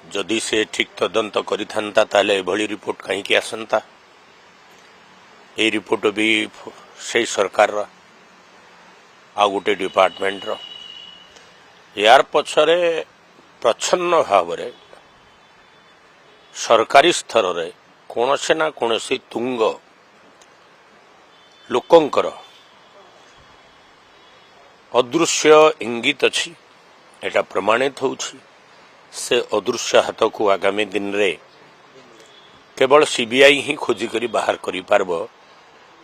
जदि से ठीक तदंत करिथांता ताले एभली रिपोर्ट कहीं आसंता ए रिपोर्ट भी से सरकार आ गोटे डिपार्टमेंट यार पछरे प्रच्छन्न भाव सरकारी स्तर रे कौनसे ना कौनसी तुंग लोकंकर अदृश्य इंगित अच्छी एटा प्रमाणित होउछि से अदृश्य हाथ को आगामी दिन रे केवल सीबीआई ही खोजी करी बाहर करि पारबो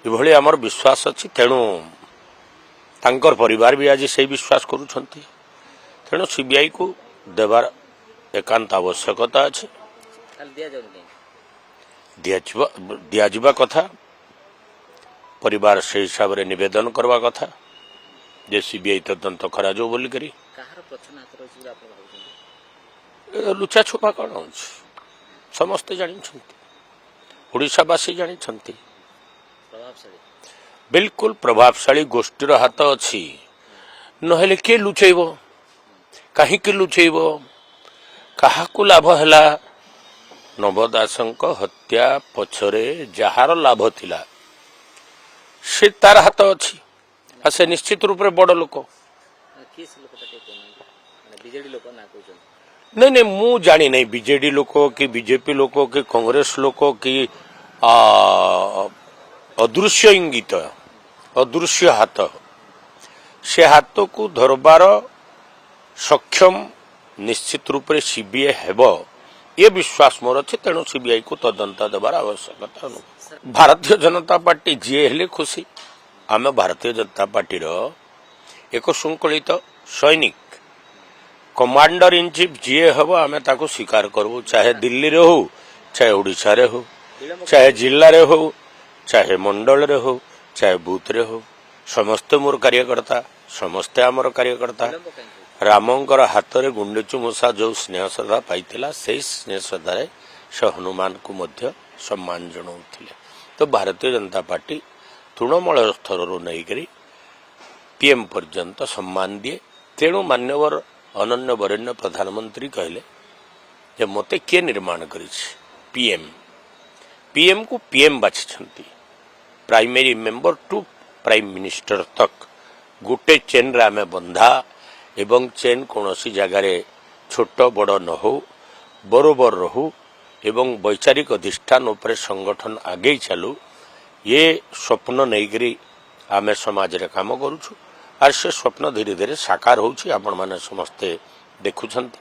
इभଳି आमर विश्वास अछि। तेणु तांकर परिवार भी आज से विश्वास करूछंती। तेणु सीबीआई को देवार एकांत आवश्यकता अछि। दिया कथा परिवार से हिसाब रे निवेदन करवा कथा जे सीबीआई तदंत करा जो बोली करी लुचा छुपा कौन हो समस्ते जानी ओडिशावासी जानी बिल्कुल प्रभावशाली गोष्ठीर हाथ अच्छी नहेले किए लुचेब कहीं लुचेब क्या लाभ है नव दासंक हत्या पछरे जार लाभ थिला से तार हाथ अच्छी से निश्चित रूप से बड़ लोक नहीं नहीं मु जानी नहीं बीजेडी लोक कि बीजेपी लोक कि कांग्रेस लोक कि अदृश्य इंगित अदृश्य हाथ से हाथ को धरबार सक्षम निश्चित रूप से सीबीआई हेबो ये विश्वास मोर अच्छे। तेणु सीबीआई को तदंत देवार आवश्यकता भारतीय जनता पार्टी जी हेले खुशी आम भारतीय जनता पार्टी एक श्रृंखलित सैनिक कमांडर इन चीफ जी हम आम ताको स्वीकार करूँ चाहे दिल्ली रे हो चाहे ओडिशा रे हो चाहे जिले रे हो चाहे मंडल रे हो चाहे बूथ रे हो समस्ते मोर कार्यकर्ता समस्ते आमर कार्यकर्ता रामंकर हाथ में गुंडेचु मूषा जो स्नेह श्रद्धा पाइथिला से स्नेह श्रद्धा से हनुमान को मध्य सम्मान जनाउथिले। तो भारतीय जनता पार्टी तृणमूल स्तर नहीं पीएम पर्यंत सम्मान दिए। तेणु मान्यवर अनन्य वरेण्य प्रधानमंत्री कहले जे मते किए निर्माण करी पीएम को पीएम बाछिछंती primary member to prime minister तक गोटे चेन रे आमे बंधा एवं चेन कौनसी जगार छोट बड़ न हो बरोबर रहू एवं वैचारिक अधिष्ठान उपरे संगठन आगे चलू ये स्वप्न नहीं आमे समाज रे काम करूछु और से स्वप्न धीरे धीरे साकार होउछि। आपण माने समस्ते देखुछंती।